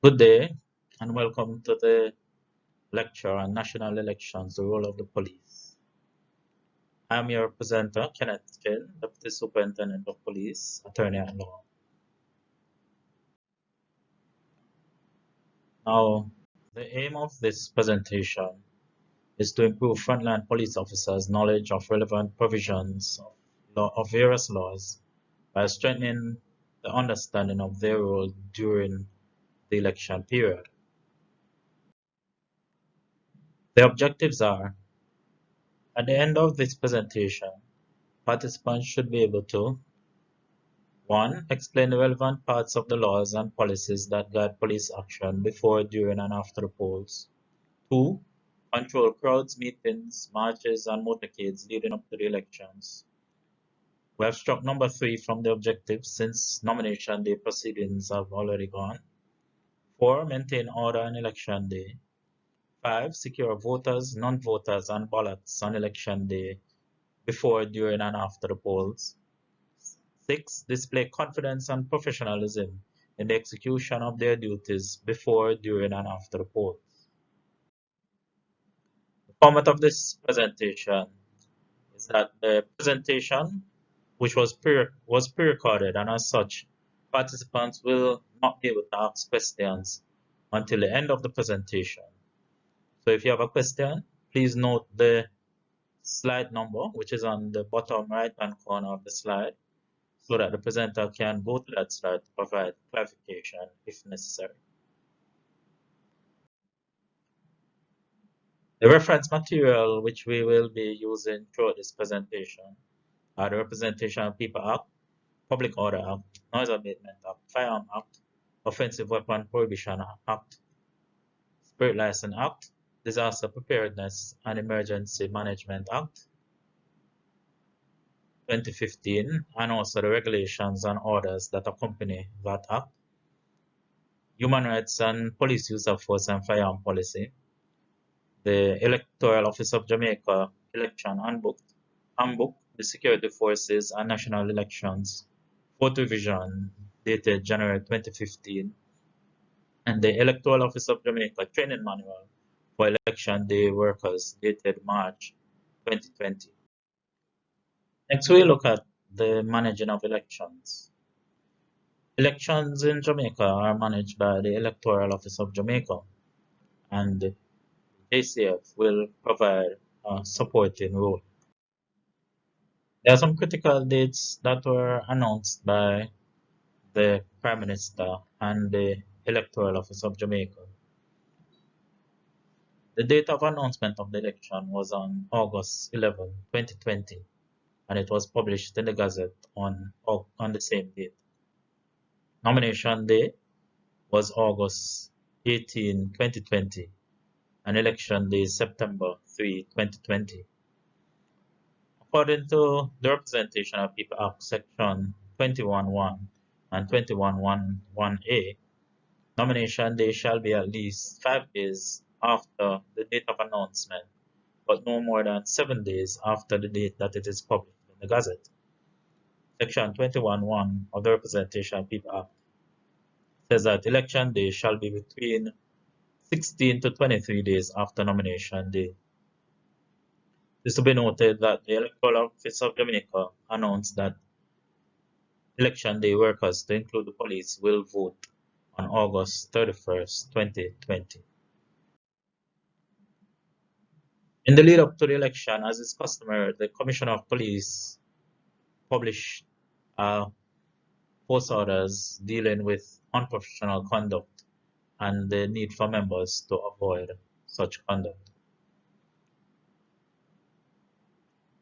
Good day and welcome to the lecture on national elections, the role of the police. I'm your presenter, Kenneth Ken, Deputy Superintendent of Police, Attorney at Law. Now, the aim of this presentation is to improve frontline police officers' knowledge of relevant provisions of various laws by strengthening the understanding of their role during the election period. The objectives are, at the end of this presentation, participants should be able to 1. Explain the relevant parts of the laws and policies that guide police action before, during, and after the polls. 2. Control crowds, meetings, marches, and motorcades leading up to the elections. We have struck number 3 from the objectives since nomination day proceedings have already gone. 4. Maintain order on election day. 5. Secure voters, non-voters, and ballots on election day before, during, and after the polls. 6. Display confidence and professionalism in the execution of their duties before, during, and after the polls. The format of this presentation is that the presentation, which was pre-recorded, and as such, participants will not be able to ask questions until the end of the presentation. So if you have a question, please note the slide number, which is on the bottom right-hand corner of the slide, so that the presenter can go to that slide to provide clarification if necessary. The reference material which we will be using throughout this presentation are the Representation of People Act, Public Order Act, Noise Abatement Act, Firearm Act, Offensive Weapon Prohibition Act, Spirit License Act, Disaster Preparedness and Emergency Management Act, 2015, and also the regulations and orders that accompany that act, Human Rights and Police Use of Force and Firearm Policy, the Electoral Office of Jamaica Election Handbook, the Security Forces and National Elections, 4th revision dated January 2015, and the Electoral Office of Jamaica Training Manual for Election Day Workers dated March 2020. Next, we look at the managing of elections. Elections in Jamaica are managed by the Electoral Office of Jamaica, and JCF will provide a supporting role. There are some critical dates that were announced by the Prime Minister and the Electoral Office of Jamaica. The date of announcement of the election was on August 11, 2020, and it was published in the Gazette on the same date. Nomination day was August 18, 2020, and election day is September 3, 2020. According to the Representation of People Act, Section 21.1 and 21.1.1a, nomination day shall be at least 5 days after the date of announcement, but no more than 7 days after the date that it is published in the Gazette. Section 21.1 of the Representation of People Act says that election day shall be between 16 to 23 days after nomination day. It is to be noted that the Electoral Office of Jamaica announced that election day workers, to include the police, will vote on August 31st, 2020. In the lead up to the election, as is customary, the Commissioner of Police published post orders dealing with unprofessional conduct and the need for members to avoid such conduct.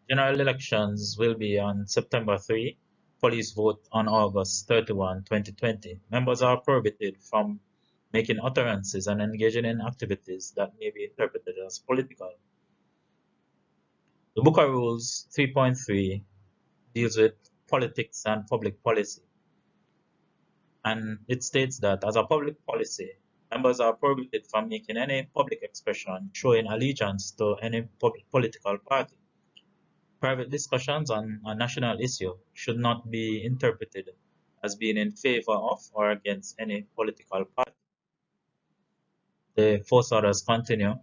General elections will be on September 3, police vote on August 31, 2020. Members are prohibited from making utterances and engaging in activities that may be interpreted as political. The Booker Rules 3.3 deals with politics and public policy, and it states that as a public policy, members are prohibited from making any public expression showing allegiance to any political party. Private discussions on a national issue should not be interpreted as being in favor of or against any political party. the force orders continue,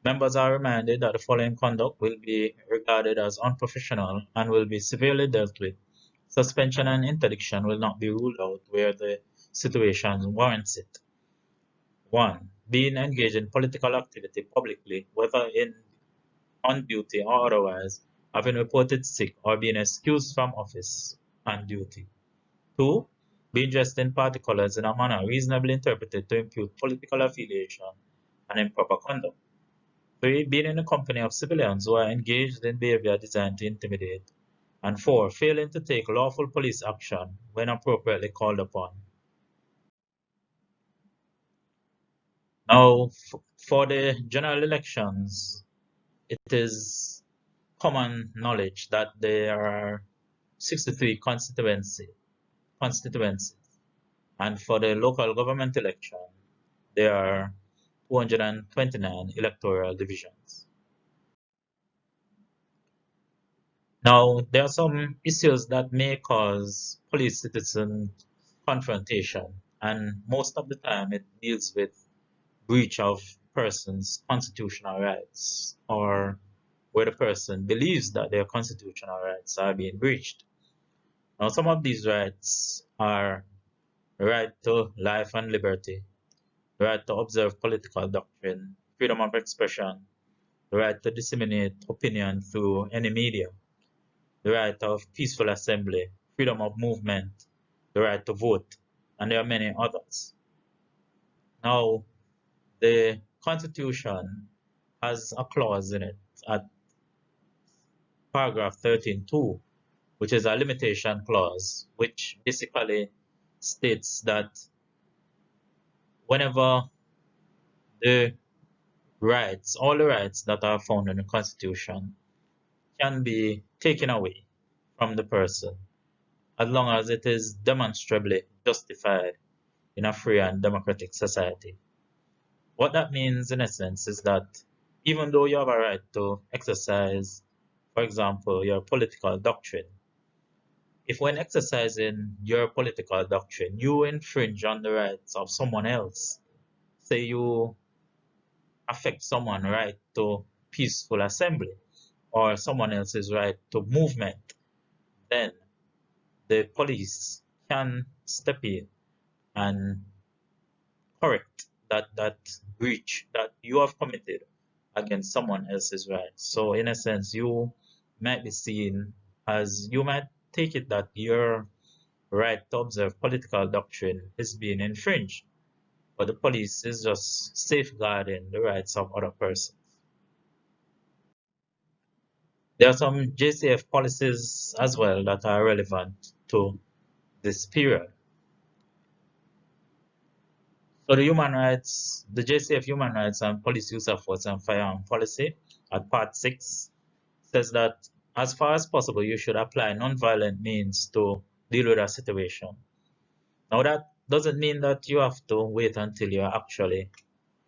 members are reminded that the following conduct will be regarded as unprofessional and will be severely dealt with. Suspension and interdiction will not be ruled out where the situation warrants it. 1. Being engaged in political activity publicly, whether on duty or otherwise, having reported sick or being excused from office and duty. 2. Being dressed in party colors in a manner reasonably interpreted to impute political affiliation and improper conduct. 3. Being in the company of civilians who are engaged in behavior designed to intimidate. And 4. Failing to take lawful police action when appropriately called upon. Now, for the general elections, it is common knowledge that there are 63 constituencies, and for the local government election, there are 229 electoral divisions. Now, there are some issues that may cause police-citizen confrontation, and most of the time it deals with breach of person's constitutional rights, or where the person believes that their constitutional rights are being breached. Now, some of these rights are the right to life and liberty, the right to observe political doctrine, freedom of expression, the right to disseminate opinion through any media, the right of peaceful assembly, freedom of movement, the right to vote, and there are many others. Now, the Constitution has a clause in it at paragraph 13.2, which is a limitation clause, which basically states that whenever the all the rights that are found in the Constitution can be taken away from the person as long as it is demonstrably justified in a free and democratic society. What that means, in essence, is that even though you have a right to exercise, for example, your political doctrine, if when exercising your political doctrine, you infringe on the rights of someone else, say you affect someone's right to peaceful assembly or someone else's right to movement, then the police can step in and correct that breach that you have committed against someone else's rights. So in a sense, you might be seen as you might take it that your right to observe political doctrine is being infringed, but the police is just safeguarding the rights of other persons. There are some JCF policies as well that are relevant to this period. So the JCF Human Rights and Police Use of Force and Firearm Policy at Part 6 says that as far as possible, you should apply non-violent means to deal with a situation. Now that doesn't mean that you have to wait until you're actually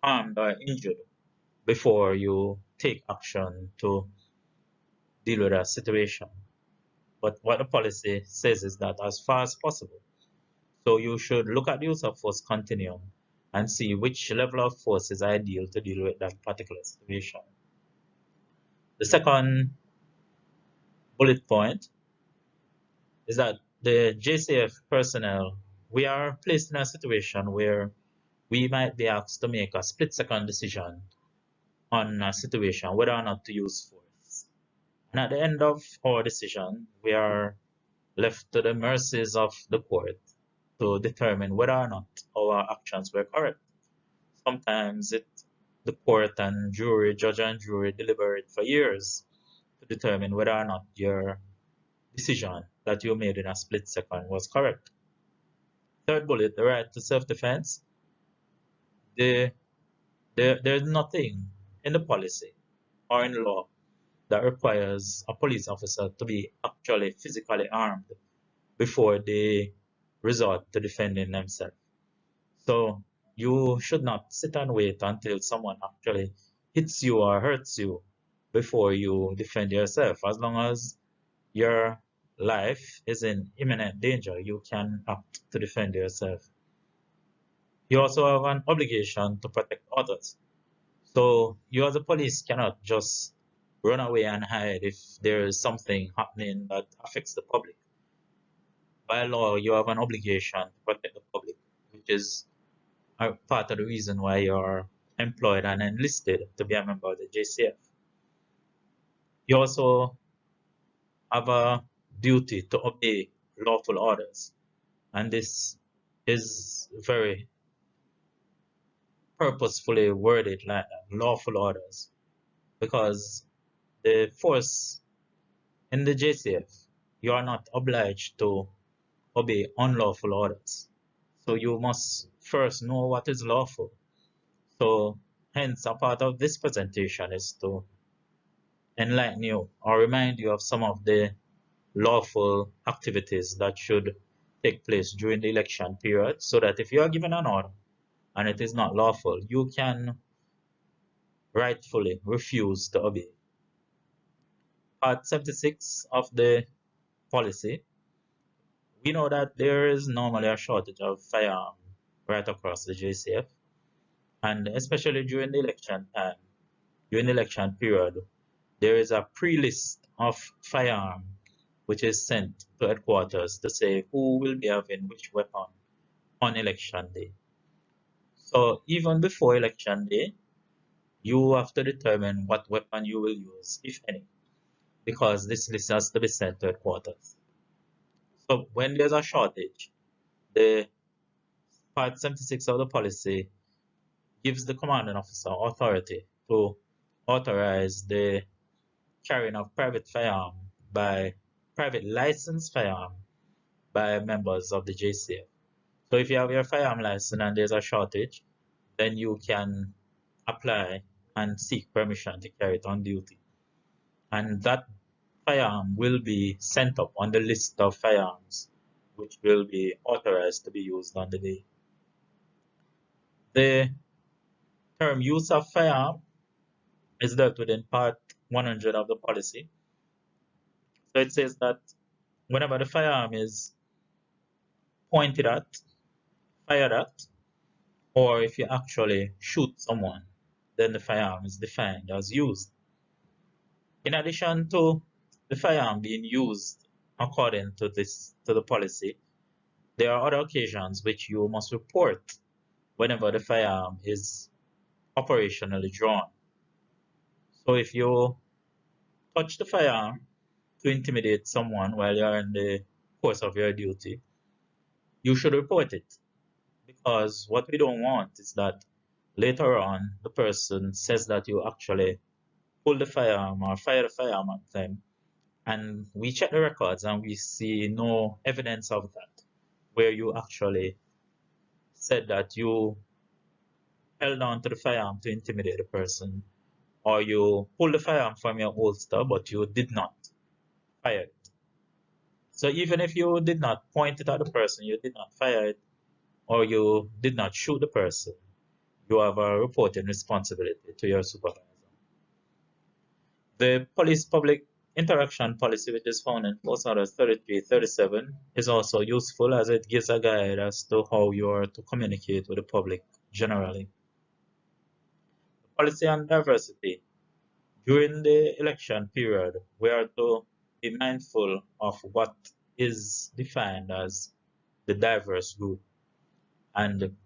harmed or injured before you take action to deal with a situation. But what the policy says is that as far as possible. So you should look at the use of force continuum and see which level of force is ideal to deal with that particular situation. The second bullet point is that the JCF personnel, we are placed in a situation where we might be asked to make a split-second decision on a situation, whether or not to use force. And at the end of our decision, we are left to the mercies of the court to determine whether or not our actions were correct. Sometimes the court and judge and jury deliberate for years to determine whether or not your decision that you made in a split second was correct. Third bullet, the right to self-defense. There's nothing in the policy or in law that requires a police officer to be actually physically armed before they resort to defending themselves. So you should not sit and wait until someone actually hits you or hurts you before you defend yourself. As long as your life is in imminent danger, you can act to defend yourself. You also have an obligation to protect others. So you as a police cannot just run away and hide if there is something happening that affects the public. By law, you have an obligation to protect the public, which is a part of the reason why you're employed and enlisted to be a member of the JCF. You also have a duty to obey lawful orders, and this is very purposefully worded like that, lawful orders, because the force in the JCF, you are not obliged to obey unlawful orders. So you must first know what is lawful. So hence a part of this presentation is to enlighten you or remind you of some of the lawful activities that should take place during the election period so that if you are given an order and it is not lawful, you can rightfully refuse to obey. Part 76 of the policy, we know that there is normally a shortage of firearms right across the JCF, and especially during the election time, during the election period, there is a pre-list of firearms which is sent to headquarters to say who will be having which weapon on election day. So even before election day, you have to determine what weapon you will use, if any, because this list has to be sent to headquarters. So when there's a shortage, the Part 76 of the policy gives the commanding officer authority to authorize the carrying of private licensed firearm by members of the JCF. So if you have your firearm license and there's a shortage, then you can apply and seek permission to carry it on duty. And that firearm will be sent up on the list of firearms which will be authorized to be used on the day. The term use of firearm is dealt with in part 100 of the policy. So it says that whenever the firearm is pointed at, fired at, or if you actually shoot someone, then the firearm is defined as used. In addition to the firearm being used according to the policy, there are other occasions which you must report whenever the firearm is operationally drawn. So if you touch the firearm to intimidate someone while you're in the course of your duty, you should report it, because what we don't want is that later on the person says that you actually pull the firearm or fire the firearm at them, and we check the records and we see no evidence of that, where you actually said that you held on to the firearm to intimidate the person, or you pulled the firearm from your holster but you did not fire it. So even if you did not point it at the person, you did not fire it, or you did not shoot the person, you have a reporting responsibility to your supervisor. The police public interaction policy, which is found in Force Orders 3337, is also useful as it gives a guide as to how you are to communicate with the public generally. Policy on diversity. During the election period, we are to be mindful of what is defined as the diverse group. And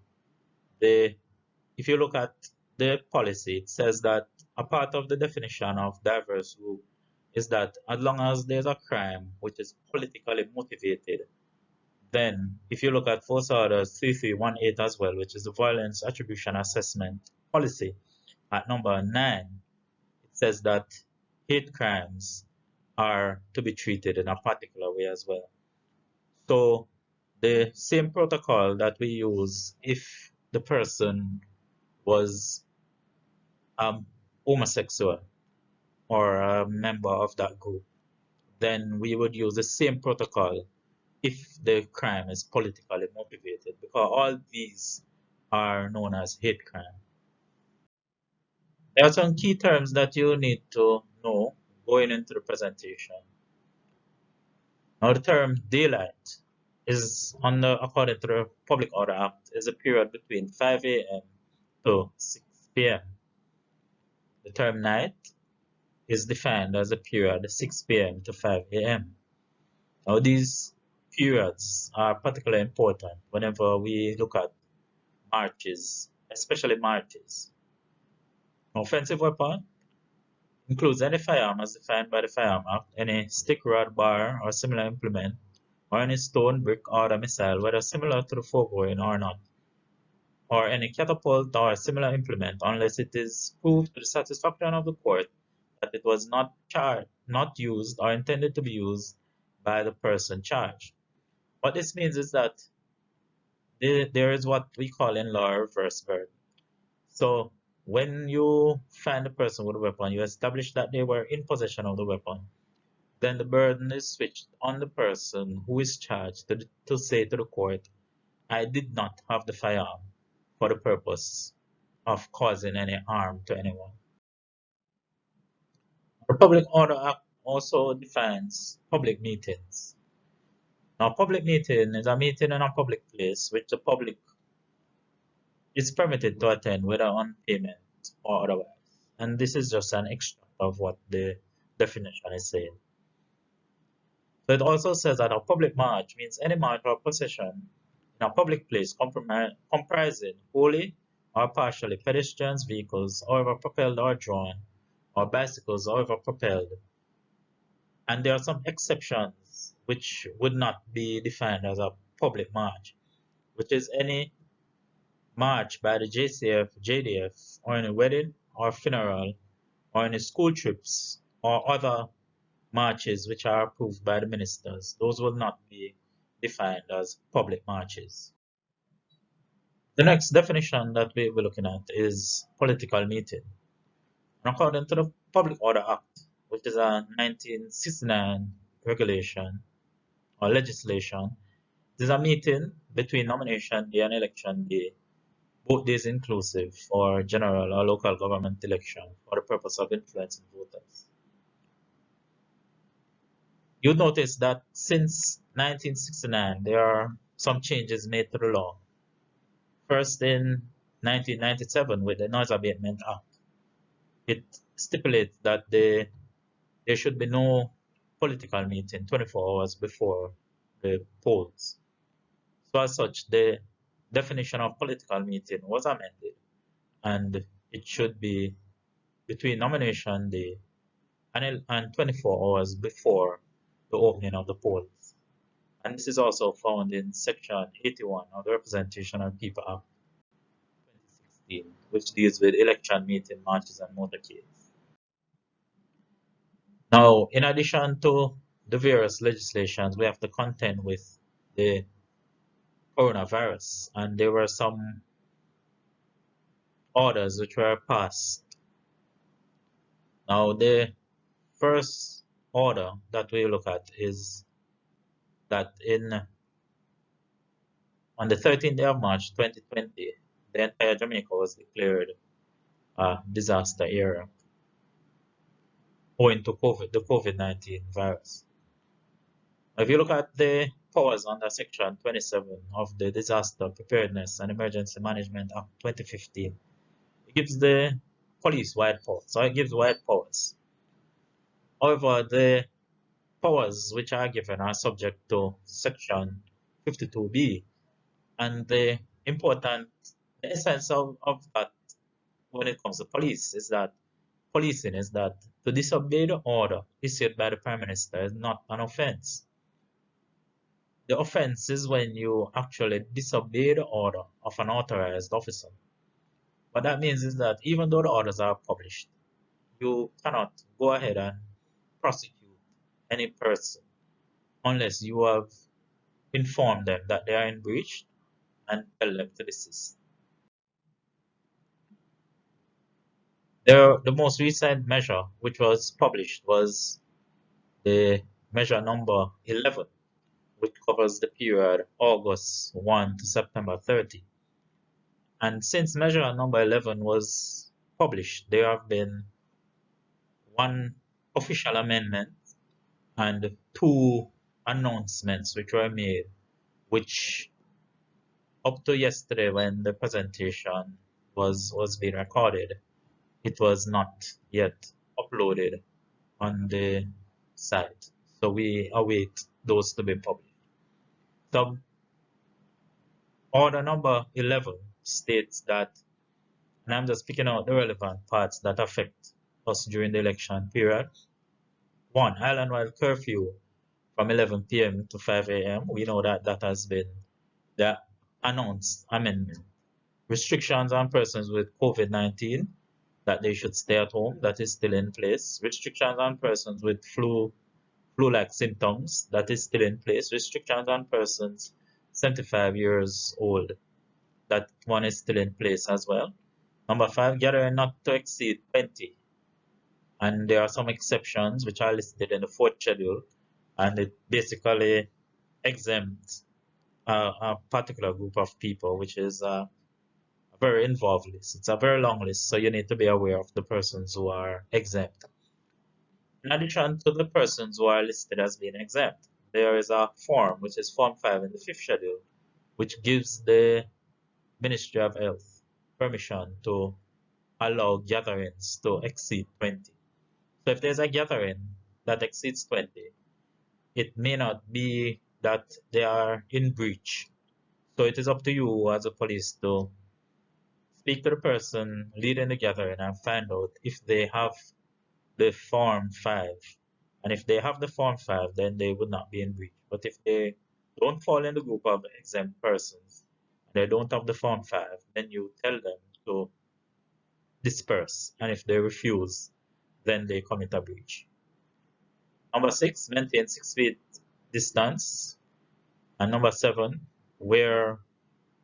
if you look at the policy, it says that a part of the definition of diverse group is that as long as there's a crime which is politically motivated, then if you look at Force Order 3318 as well, which is the violence attribution assessment policy at number 9, it says that hate crimes are to be treated in a particular way as well. So the same protocol that we use if the person was homosexual or a member of that group, then we would use the same protocol if the crime is politically motivated, because all these are known as hate crime. There are some key terms that you need to know going into the presentation. Now, the term daylight. according to the Public Order Act, is a period between 5 a.m. to 6 p.m. The term night is defined as a period 6 p.m. to 5 a.m. Now, these periods are particularly important whenever we look at marches, especially marches. An offensive weapon includes any firearm as defined by the Firearm Act, any stick, rod, bar, or similar implement, or any stone, brick, or other missile, whether similar to the foregoing or not, or any catapult or similar implement, unless it is proved to the satisfaction of the court that it was not used or intended to be used by the person charged. What this means is that there is what we call in law a reverse burden. So when you find a person with a weapon, you establish that they were in possession of the weapon, then the burden is switched on the person who is charged to say to the court, I did not have the firearm for the purpose of causing any harm to anyone. The Public Order Act also defines public meetings. Now, public meeting is a meeting in a public place which the public is permitted to attend whether on payment or otherwise. And this is just an extract of what the definition is saying. So it also says that a public march means any march or procession in a public place comprising wholly or partially pedestrians, vehicles, however propelled or drawn, or bicycles, however propelled. And there are some exceptions which would not be defined as a public march, which is any march by the JCF, JDF, or any wedding or funeral, or any school trips, or other marches which are approved by the ministers. Those will not be defined as public marches. The next definition that we will be looking at is political meeting. And according to the Public Order Act, which is a 1969 regulation or legislation, it is a meeting between nomination day and election day, both days inclusive, for general or local government election for the purpose of influencing voters. You'll notice that since 1969, there are some changes made to the law. First, in 1997, with the Noise Abatement Act, it stipulates that there should be no political meeting 24 hours before the polls. So, as such, the definition of political meeting was amended, and it should be between nomination day and 24 hours before the opening of the polls. And this is also found in Section 81 of the Representation of People Act 2016, which deals with election meeting, marches, and motorcades. Now, in addition to the various legislations, we have to contend with the coronavirus, and there were some orders which were passed. Now, the first order that we look at is that on the 13th day of March 2020, the entire Jamaica was declared a disaster area owing to the COVID-19 virus. If you look at the powers under Section 27 of the Disaster Preparedness and Emergency Management Act 2015, it gives the police wide powers, so it gives wide powers. However, the powers which are given are subject to Section 52B, and the essence of that when it comes to policing is that to disobey the order issued by the Prime Minister is not an offense. The offense is when you actually disobey the order of an authorized officer. What that means is that even though the orders are published, you cannot go ahead and prosecute any person unless you have informed them that they are in breach and tell them to desist. The most recent measure which was published was the measure number 11, which covers the period August 1 to September 30. And since measure number 11 was published, there have been one official amendment and two announcements which were made which up to yesterday when the presentation was being recorded, it was not yet uploaded on the site. So we await those to be published. So order number 11 states that, and I'm just picking out the relevant parts that affect us during the election period. 1. Island-wide curfew from 11 p.m. to 5 a.m. We know that that has been the announced amendment. Restrictions on persons with COVID-19, that they should stay at home, that is still in place. Restrictions on persons with flu-like symptoms, that is still in place. Restrictions on persons 75 years old, that one is still in place as well. Number 5, gathering not to exceed 20. And there are some exceptions which are listed in the fourth schedule, and it basically exempts a particular group of people, which is a very involved list. It's a very long list, so you need to be aware of the persons who are exempt. In addition to the persons who are listed as being exempt, there is a form, which is Form 5 in the fifth schedule, which gives the Ministry of Health permission to allow gatherings to exceed 20. So if there's a gathering that exceeds 20, it may not be that they are in breach. So it is up to you as a police to speak to the person leading the gathering and find out if they have the Form 5. And if they have the Form 5, then they would not be in breach. But if they don't fall in the group of exempt persons, and they don't have the Form 5, then you tell them to disperse. And if they refuse, then they commit a breach. Number 6, maintain 6 feet distance. And number 7, wear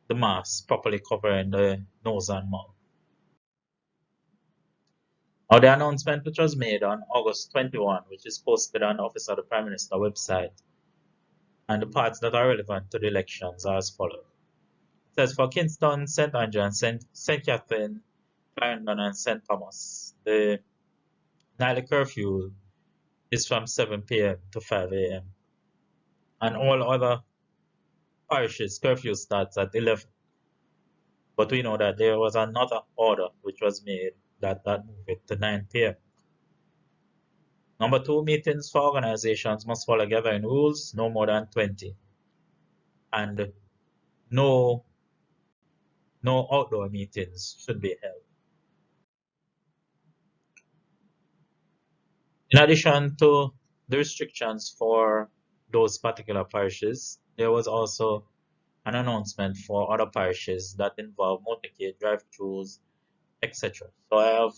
the mask properly covering the nose and mouth. Now, the announcement which was made on August 21, which is posted on the Office of the Prime Minister website, and the parts that are relevant to the elections are as follows. It says for Kingston, St. Andrew, and St. Catherine, Clarendon, and St. Thomas, the nightly curfew is from 7 p.m. to 5 a.m. And all other parishes, curfew starts at 11. But we know that there was another order which was made that moved it to 9 p.m. Number 2, meetings for organizations must follow gathering rules, no more than 20. And no outdoor meetings should be held. In addition to the restrictions for those particular parishes, there was also an announcement for other parishes that involve motorcade, drive-thrus, etc. So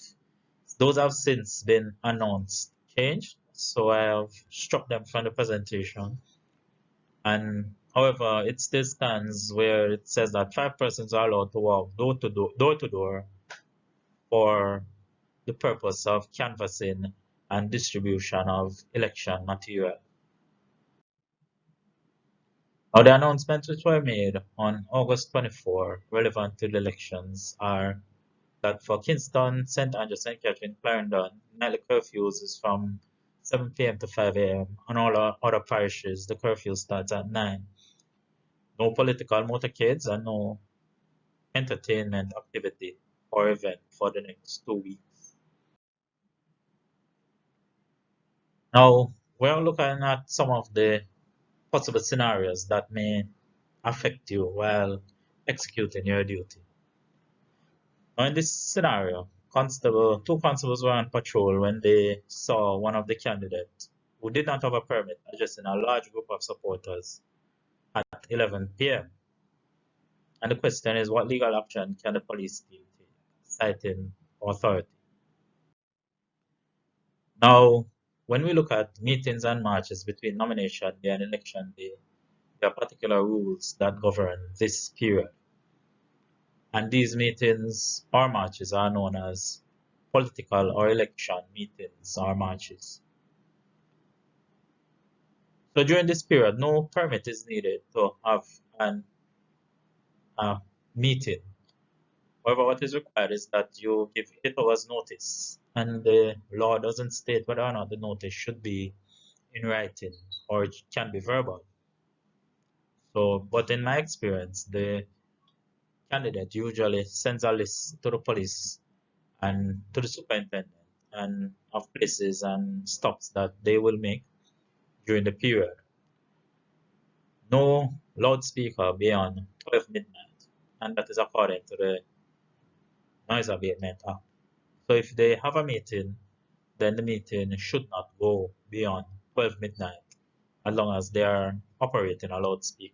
those have since been announced, changed. So I have struck them from the presentation. And however, it still stands where it says that 5 persons are allowed to walk door to door for the purpose of canvassing and distribution of election material. Now, the announcements which were made on August 24 relevant to the elections are that for Kingston, St. Andrew, St. Catherine, Clarendon, nightly curfews is from 7 p.m. to 5 a.m. On all our other parishes, the curfew starts at 9. No political motorcades and no entertainment activity or event for the next 2 weeks. Now, we're looking at some of the possible scenarios that may affect you while executing your duty. Now, in this scenario, two constables were on patrol when they saw one of the candidates who did not have a permit addressing a large group of supporters at 11 p.m. And the question is, what legal action can the police team take, citing authority? Now, when we look at meetings and marches between nomination day and election day, there are particular rules that govern this period. And these meetings or marches are known as political or election meetings or marches. So during this period, no permit is needed to have a meeting. However, what is required is that you give 8 hours notice, and the law doesn't state whether or not the notice should be in writing or it can be verbal. So, but in my experience, the candidate usually sends a list to the police and to the superintendent and of places and stops that they will make during the period. No loudspeaker beyond 12 midnight, and that is according to the Noise Abatement Act. So if they have a meeting, then the meeting should not go beyond 12 midnight as long as they are operating a loudspeaker.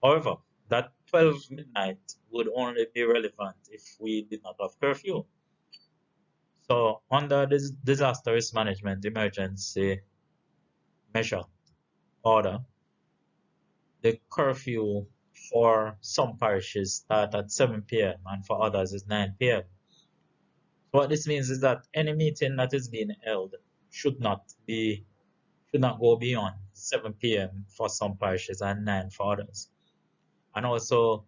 However, that 12 midnight would only be relevant if we did not have curfew. So under this disaster risk management emergency measure order, the curfew for some parishes start at 7 p.m. and for others is 9 p.m. So what this means is that any meeting that is being held should not be should not go beyond 7 p.m. for some parishes and 9 for others. And also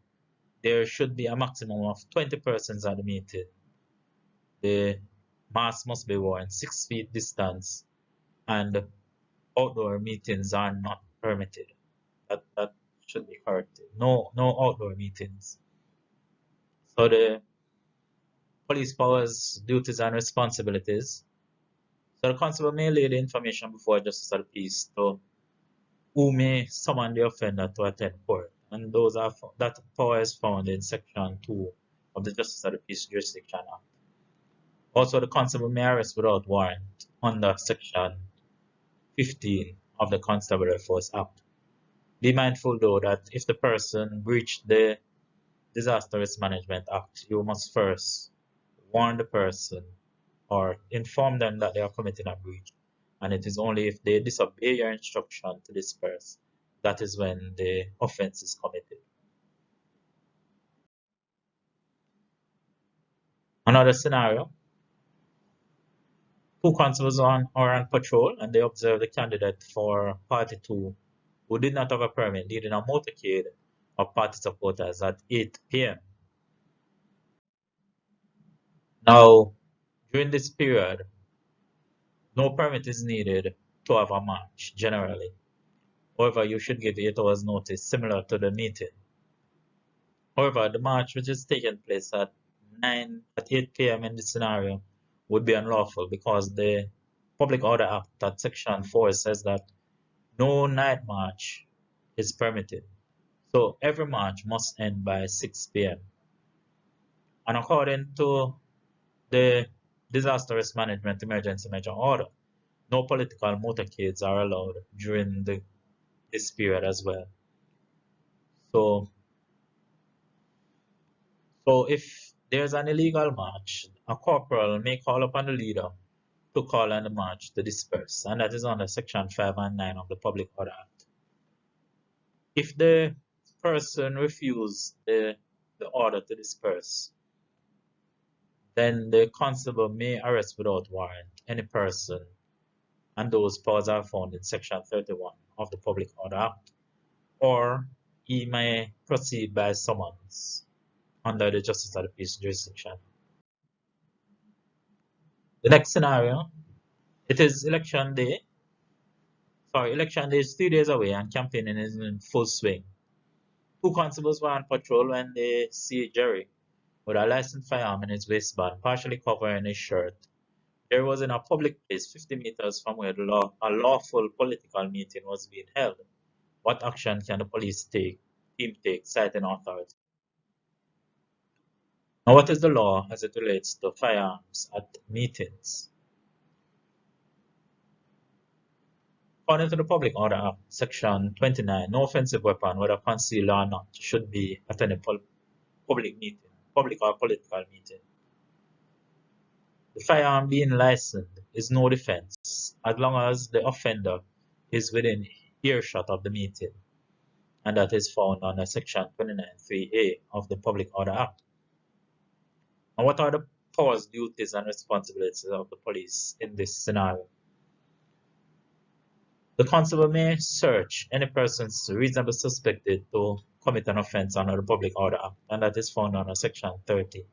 there should be a maximum of 20 persons at the meeting. The mask must be worn 6 feet distance, and outdoor meetings are not permitted. That should be corrected. No outdoor meetings. So the police powers, duties and responsibilities. So the constable may lay the information before justice of the peace to who may summon the offender to attend court. And that power is found in section 2 of the Justice of the Peace Jurisdiction Act. Also, the constable may arrest without warrant under section 15 of the Constabulary Force Act. Be mindful though that if the person breached the Disaster Risk Management Act, you must first warn the person or inform them that they are committing a breach. And it is only if they disobey your instruction to disperse that is when the offense is committed. Another scenario, two constables are on patrol and they observe the candidate for party 2 who did not have a permit leading a motorcade of party supporters at 8 p.m. Now, during this period, no permit is needed to have a march generally. However, you should give 8 hours notice similar to the meeting. However, the march which is taking place at 8 p.m. in this scenario would be unlawful because the Public Order Act at Section 4 says that no night march is permitted. So every march must end by 6 p.m. And according to the Disaster Risk Management Emergency Measure Order, no political motorcades are allowed during this period as well. So if there's an illegal march, a corporal may call upon the leader to call on the march to disperse, and that is under Section 5 and 9 of the Public Order Act. If the person refuses the order to disperse, then the constable may arrest without warrant any person, and those powers are found in Section 31 of the Public Order Act, or he may proceed by summons under the Justice of the Peace jurisdiction. The next scenario, it is election day. Sorry, election day is 3 days away and campaigning is in full swing. Two constables were on patrol when they see Jerry with a licensed firearm in his waistband, partially covering his shirt. Jerry was in a public place 50 meters from where a lawful political meeting was being held. What action can the police team take, citing authority? Now, what is the law as it relates to firearms at meetings? According to the Public Order Act, Section 29, no offensive weapon, whether concealed or not, should be at any public meeting, public or political meeting. The firearm being licensed is no defense as long as the offender is within earshot of the meeting, and that is found under Section 29(3)(a) of the Public Order Act. And what are the powers, duties, and responsibilities of the police in this scenario? The constable may search any person reasonably suspected to commit an offense under the Public Order Act, and that is found under Section 30.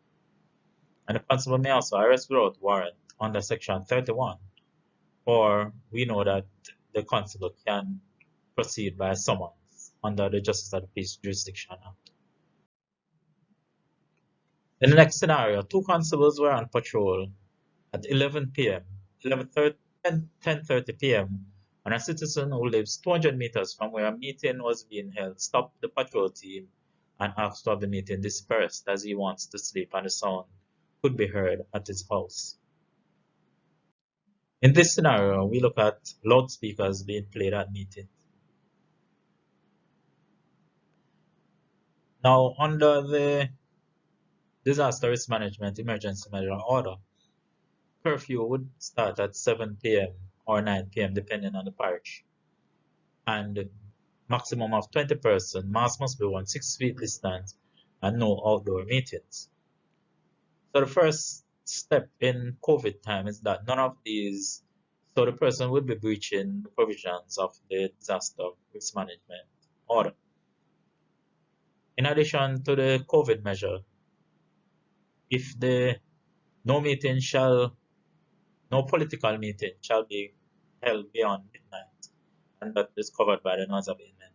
And the constable may also arrest without warrant under Section 31, or we know that the constable can proceed by summons under the Justice of the Peace Jurisdiction Act. In the next scenario, two constables were on patrol at 11 p.m., 11:30, 10:30 p.m., and a citizen who lives 200 meters from where a meeting was being held stopped the patrol team and asked to have the meeting dispersed as he wants to sleep and the sound could be heard at his house. In this scenario, we look at loudspeakers being played at meetings. Now, under the Disaster Risk Management Emergency Measure Order, curfew would start at 7 p.m. or 9 p.m. depending on the parish, and maximum of 20 persons, mask must be 6 feet distance, and no outdoor meetings. So the first step in COVID time is that none of these, so the person would be breaching the provisions of the Disaster Risk Management Order. In addition to the COVID measure, if the no political meeting shall be held beyond midnight, and that is covered by the Noise Abatement Act.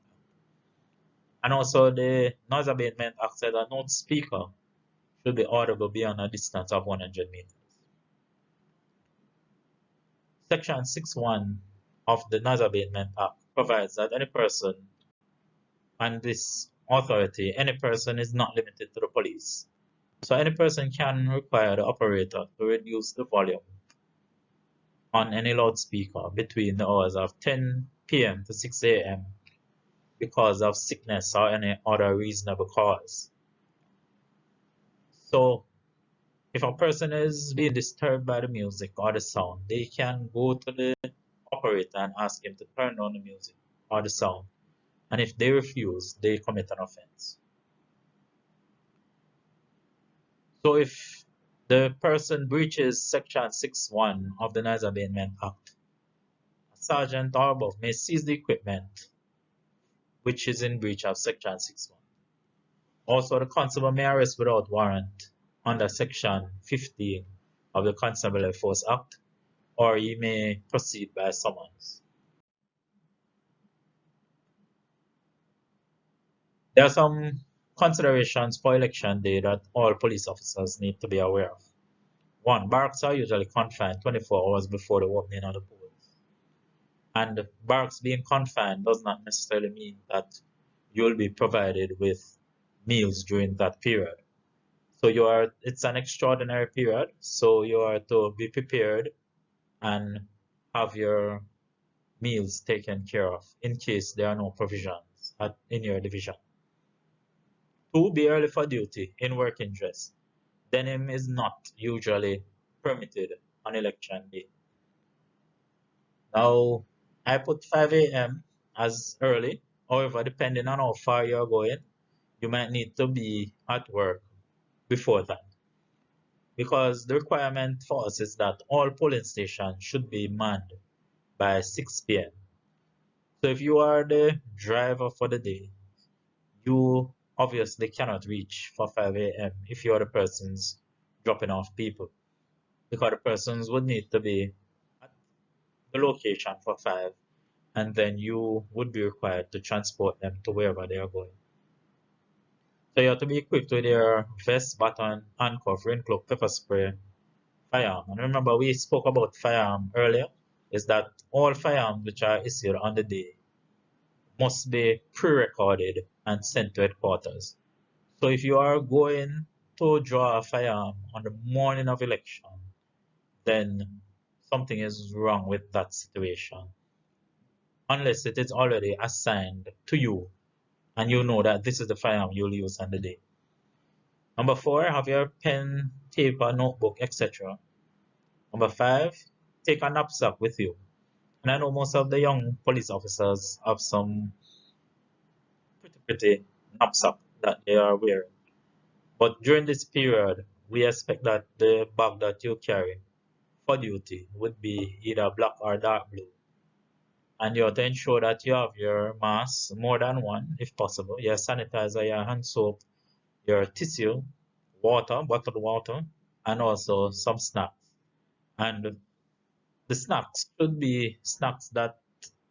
And also the Noise Abatement Act said a note speaker should be audible beyond a distance of 100 meters. Section 6.1 of the Noise Abatement Act provides that any person, and this authority, any person is not limited to the police. So any person can require the operator to reduce the volume on any loudspeaker between the hours of 10 p.m. to 6 a.m. because of sickness or any other reasonable cause. So if a person is being disturbed by the music or the sound, they can go to the operator and ask him to turn down the music or the sound. And if they refuse, they commit an offense. So if the person breaches Section 6.1 of the Noise Abatement Act, a sergeant or above may seize the equipment which is in breach of Section 6.1. Also, the constable may arrest without warrant under Section 15 of the Constabulary Force Act, or he may proceed by summons. There are some considerations for election day that all police officers need to be aware of. One, barracks are usually confined 24 hours before the opening of the polls. And barracks being confined does not necessarily mean that you will be provided with meals during that period. So it's an extraordinary period, so you are to be prepared and have your meals taken care of in case there are no provisions in your division. 2, be early for duty in working dress. Denim is not usually permitted on election day. Now, I put 5 a.m. as early. However, depending on how far you're going, you might need to be at work before that. Because the requirement for us is that all polling stations should be manned by 6 p.m. So if you are the driver for the day, you obviously cannot reach for 5 a.m. if you are the persons dropping off people, because the persons would need to be at the location for 5, and then you would be required to transport them to wherever they are going. So you have to be equipped with your vest, baton, handcuff, raincoat, pepper spray, firearm. And remember, we spoke about firearm earlier, is that all firearms which are issued on the day must be pre-recorded and sent to headquarters. So if you are going to draw a firearm on the morning of election, then something is wrong with that situation. Unless it is already assigned to you and you know that this is the firearm you'll use on the day. Number 4, have your pen, paper, notebook, etc. Number 5, take a knapsack with you. And I know most of the young police officers have some pretty knapsack that they are wearing. But during this period, we expect that the bag that you carry for duty would be either black or dark blue. And you have to ensure that you have your mask, more than one if possible, your sanitizer, your hand soap, your tissue, water, bottled water, and also some snacks. And the snacks should be snacks that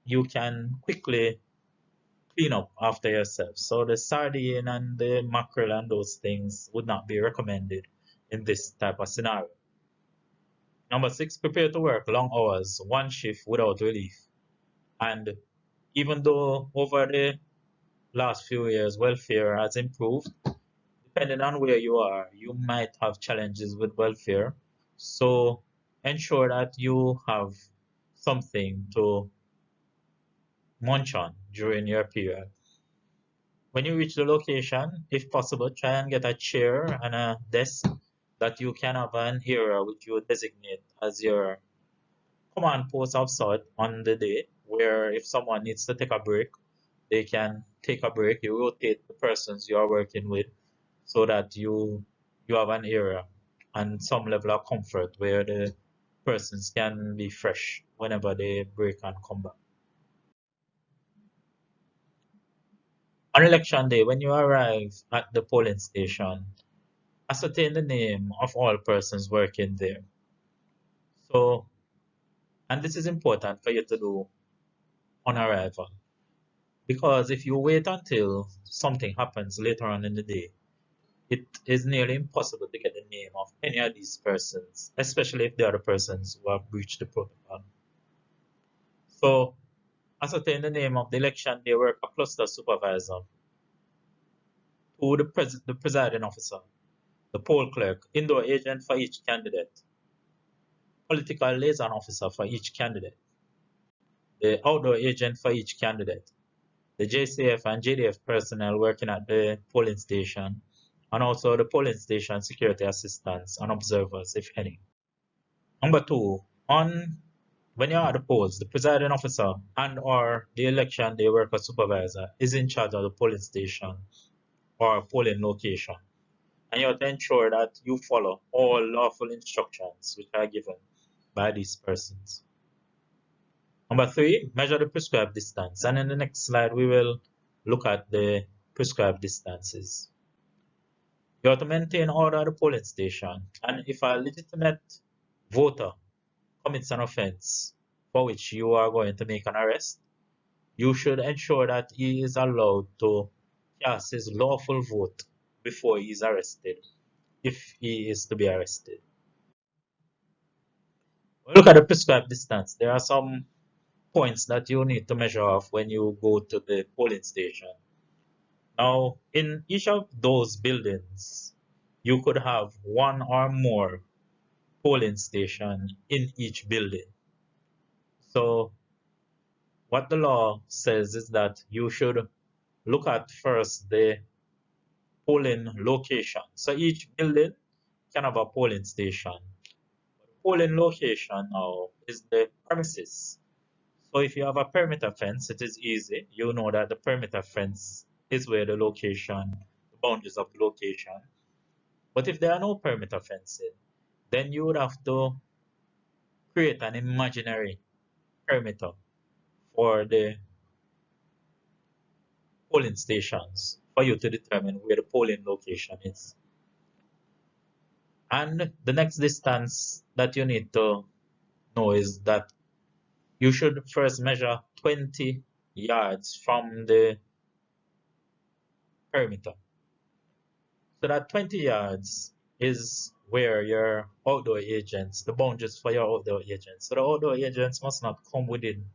you can quickly clean up after yourself. So the sardine and the mackerel and those things would not be recommended in this type of scenario. Number six, prepare to work long hours, one shift without relief. And even though over the last few years welfare has improved, depending on where you are, you might have challenges with welfare. So ensure that you have something to munch on during your period. When you reach the location, if possible, try and get a chair and a desk that you can have an area which you designate as your command post of sort on the day, where if someone needs to take a break, they can take a break. You rotate the persons you are working with so that you have an area and some level of comfort where the persons can be fresh whenever they break and come back. On election day, when you arrive at the polling station, ascertain the name of all persons working there. So, and this is important for you to do on arrival, because if you wait until something happens later on in the day, it is nearly impossible to get the name of any of these persons, especially if they are the persons who have breached the protocol. So, ascertain the name of the election day worker cluster supervisor, to the presiding officer, the poll clerk, indoor agent for each candidate, political liaison officer for each candidate, the outdoor agent for each candidate, the JCF and JDF personnel working at the polling station, and also the polling station security assistants and observers, if any. Number two, on when you're at the polls, the presiding officer and or the election day worker supervisor is in charge of the polling station or polling location. And you have to ensure that you follow all lawful instructions which are given by these persons. Number three, measure the prescribed distance. And in the next slide, we will look at the prescribed distances. You have to maintain order at the polling station. And if a legitimate voter commits an offense for which you are going to make an arrest, you should ensure that he is allowed to cast his lawful vote before he is arrested, if he is to be arrested. Look at the prescribed distance. There are some points that you need to measure off when you go to the polling station. Now, in each of those buildings, you could have one or more polling station in each building. So what the law says is that you should look at first the polling location. So each building can have a polling station. Polling location now is the premises. So if you have a perimeter fence, it is easy. You know that the perimeter fence is where the location, the boundaries of the location. But if there are no perimeter fencing, then you would have to create an imaginary perimeter for the polling stations for you to determine where the polling location is. And the next distance that you need to know is that you should first measure 20 yards from the perimeter. So that 20 yards is where your outdoor agents, the boundaries for your outdoor agents. So the outdoor agents must not come within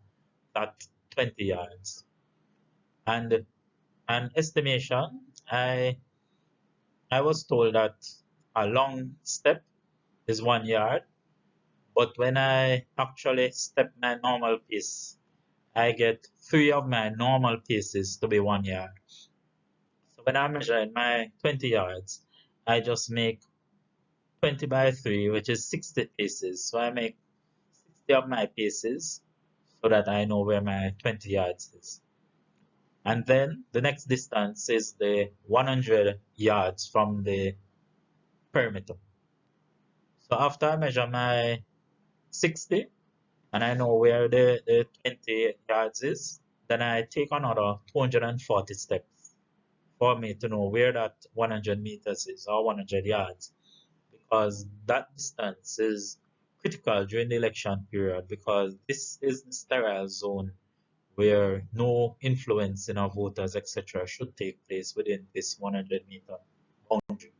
that 20 yards. And an estimation, I was told that a long step is 1 yard, but when I actually step my normal pace, I get three of my normal paces to be 1 yard. So when I'm measuring my 20 yards, I just make 20 by 3, which is 60 paces. So I make 60 of my paces so that I know where my 20 yards is. And then the next distance is the 100 yards from the perimeter. So after I measure my 60 and I know where the 20 yards is, then I take another 240 steps for me to know where that 100 meters is or 100 yards, because that distance is critical during the election period, because this is the sterile zone where no influence in our voters, etc., should take place within this 100-meter boundary.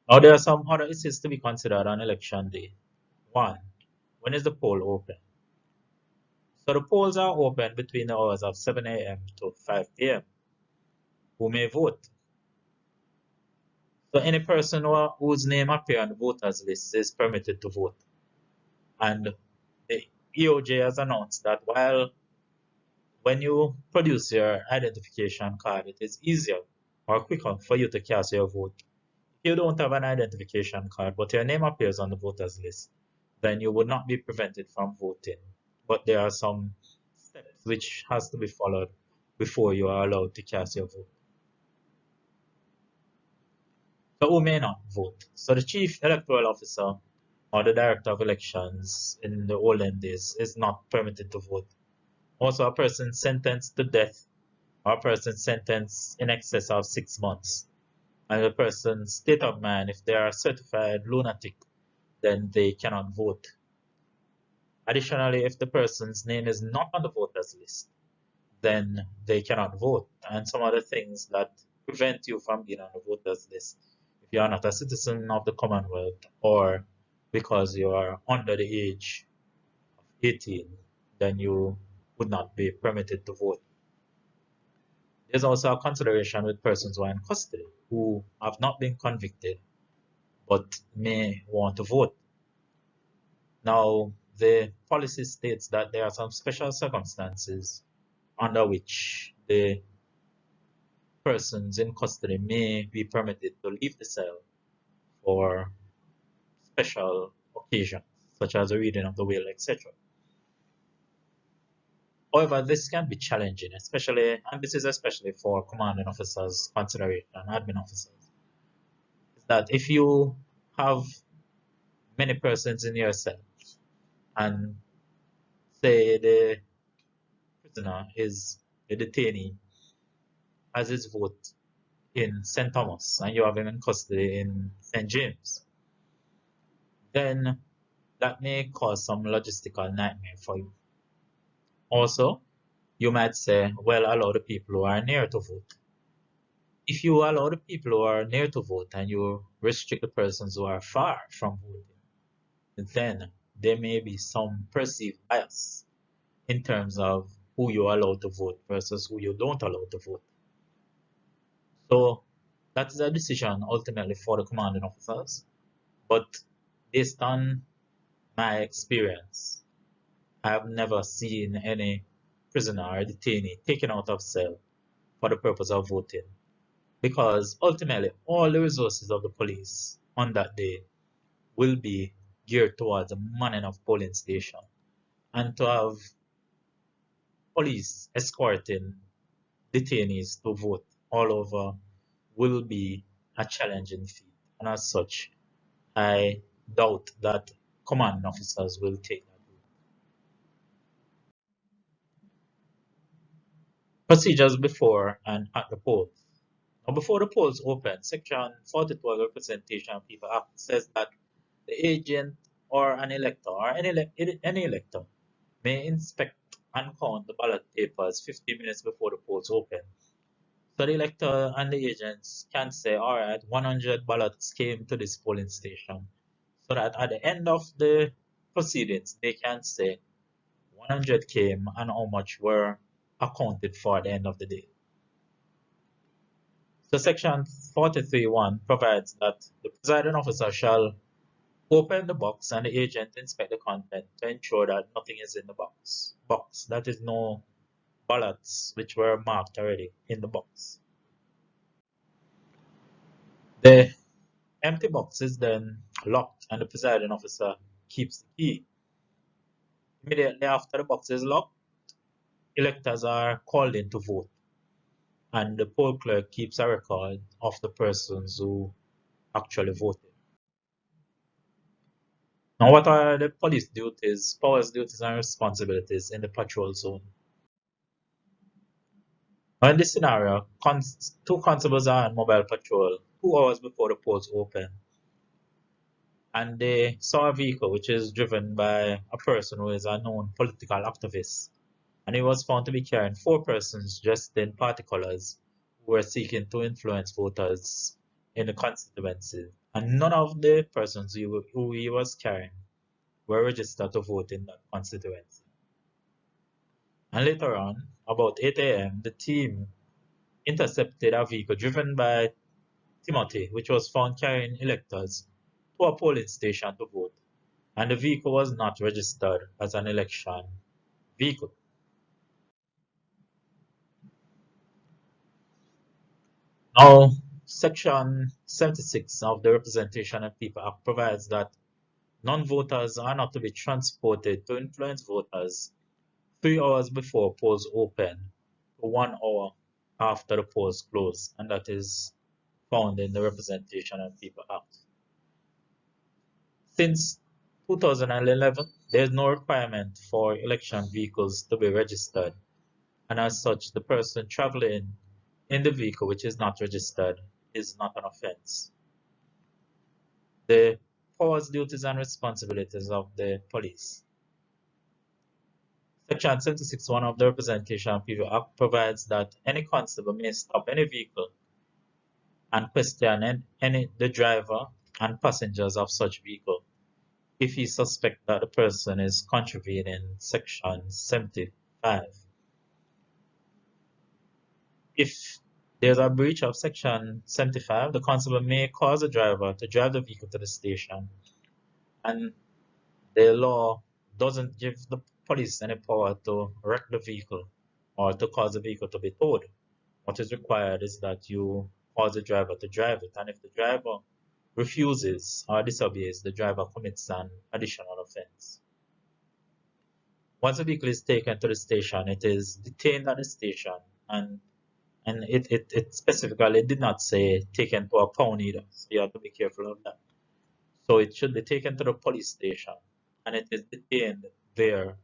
Now, there are some other issues to be considered on election day. One, when is the poll open? So the polls are open between the hours of 7 a.m. to 5 p.m. Who may vote? So any person whose name appears on the voters list is permitted to vote. And the EOJ has announced that when you produce your identification card, it is easier or quicker for you to cast your vote. If you don't have an identification card, but your name appears on the voters list, then you would not be prevented from voting. But there are some steps which has to be followed before you are allowed to cast your vote. So who may not vote? So the chief electoral officer or the director of elections in the olden days is not permitted to vote. Also, a person sentenced to death or a person sentenced in excess of 6 months, and the person's state of mind, if they are certified lunatic, then they cannot vote. Additionally, if the person's name is not on the voters list, then they cannot vote. And some other things that prevent you from being on the voters list. If you are not a citizen of the Commonwealth or because you are under the age of 18, then you would not be permitted to vote. There's also a consideration with persons who are in custody who have not been convicted but may want to vote. Now, the policy states that there are some special circumstances under which the persons in custody may be permitted to leave the cell for special occasions, such as the reading of the will, etc. However, this can be challenging, and this is especially for commanding officers, consideration, admin officers, is that if you have many persons in your cell and say the prisoner is the detainee has his vote in St. Thomas and you have him in custody in St. James, then that may cause some logistical nightmare for you. Also, you might say, well, allow the people who are near to vote. If you allow the people who are near to vote and you restrict the persons who are far from voting, then there may be some perceived bias in terms of who you allow to vote versus who you don't allow to vote. So that is a decision ultimately for the commanding officers. But based on my experience, I have never seen any prisoner or detainee taken out of cell for the purpose of voting. Because ultimately, all the resources of the police on that day will be geared towards the manning of polling station. And to have police escorting detainees to vote all over will be a challenging feat. And as such, I doubt that commanding officers will take that route. Procedures before and at the polls. Now, before the polls open, Section 42 of the Representation of People Act says that the agent or an elector or any elector may inspect and count the ballot papers 15 minutes before the polls open. So the elector and the agents can say, all right, 100 ballots came to this polling station. So that at the end of the proceedings, they can say 100 came and how much were accounted for at the end of the day. So Section 43(1) provides that the presiding officer shall open the box and the agent inspect the content to ensure that nothing is in the box. That is, no ballots which were marked already in the box. The empty box is then locked and the presiding officer keeps the key. Immediately after the box is locked, electors are called in to vote, and the poll clerk keeps a record of the persons who actually voted. Now, what are the police duties, powers, duties, and responsibilities in the patrol zone? Now, in this scenario, two constables are on mobile patrol 2 hours before the polls open. and they saw a vehicle which is driven by a person who is a known political activist, and he was found to be carrying four persons dressed in party colors who were seeking to influence voters in the constituency. And none of the persons who he was carrying were registered to vote in that constituency. And later on, about 8 a.m., the team intercepted a vehicle driven by Timothy, which was found carrying electors to a polling station to vote, and the vehicle was not registered as an election vehicle. Now, Section 76 of the Representation of People Act provides that non-voters are not to be transported to influence voters 3 hours before polls open to 1 hour after the polls close, and that is found in the Representation of People Act. Since 2011, there is no requirement for election vehicles to be registered, and as such, the person traveling in the vehicle which is not registered is not an offense. The powers, duties, and responsibilities of the police. Section 76(1) of the Representation of People Act provides that any constable may stop any vehicle and question the driver and passengers of such vehicle if he suspects that the person is contravening Section 75. If there's a breach of Section 75, the constable may cause the driver to drive the vehicle to the station, and the law doesn't give the police any power to wreck the vehicle or to cause the vehicle to be towed. What is required is that you cause the driver to drive it, and if the driver refuses or disobeys, the driver commits an additional offense. Once the vehicle is taken to the station, it is detained at the station, and it specifically did not say taken to a pound either, so you have to be careful of that. So it should be taken to the police station, and it is detained there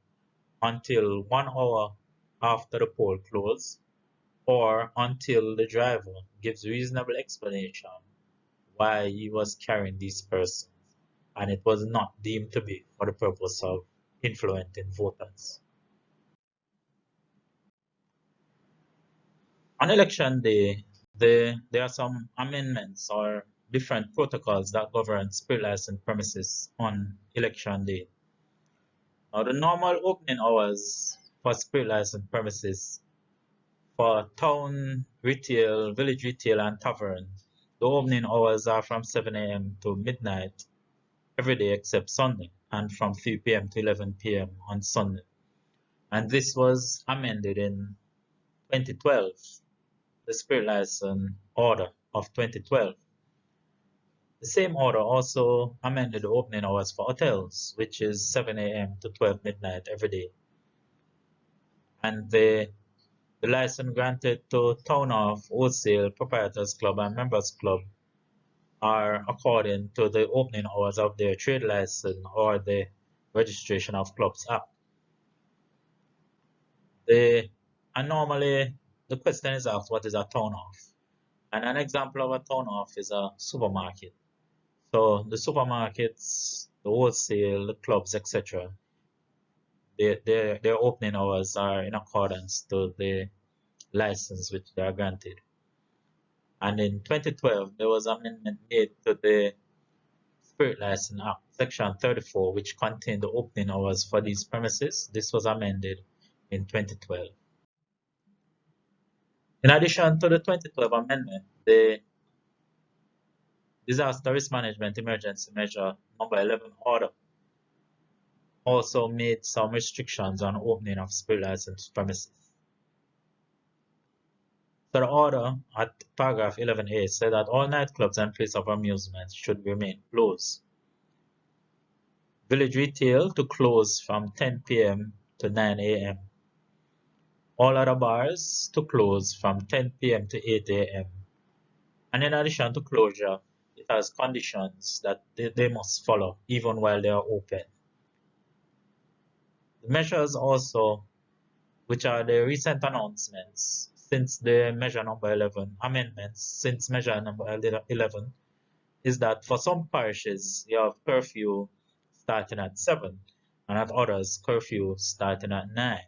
until 1 hour after the poll close, or until the driver gives reasonable explanation why he was carrying these persons, and it was not deemed to be for the purpose of influencing voters. On election day, there are some amendments or different protocols that govern spirit license premises on election day. Now, the normal opening hours for spirit license premises for town retail, village retail, and tavern, the opening hours are from 7 a.m. to midnight every day except Sunday, and from 3 p.m. to 11 p.m. on Sunday. And this was amended in 2012, the spirit license order of 2012. The same order also amended the opening hours for hotels, which is 7 a.m. to 12 midnight every day. And the license granted to Town of Wholesale Proprietors Club and Members Club are according to the opening hours of their trade license or the Registration of Clubs Act. And normally the question is asked, what is a town off? And an example of a town off is a supermarket. So the supermarkets, the wholesale, the clubs, etc., their opening hours are in accordance to the license which they are granted. And in 2012, there was an amendment made to the Spirit License Act, Section 34, which contained the opening hours for these premises. This was amended in 2012. In addition to the 2012 amendment, the Disaster Risk Management Emergency Measure number 11 order also made some restrictions on opening of spirit license premises. So the order at paragraph 11A said that all nightclubs and places of amusement should remain closed. Village retail to close from 10 p.m. to 9 a.m. All other bars to close from 10 p.m. to 8 a.m. And in addition to closure, it has conditions that they must follow even while they are open. The measures also, which are the recent announcements since the measure number 11, amendments since measure number 11, is that for some parishes, you have curfew starting at 7, and at others, curfew starting at 9.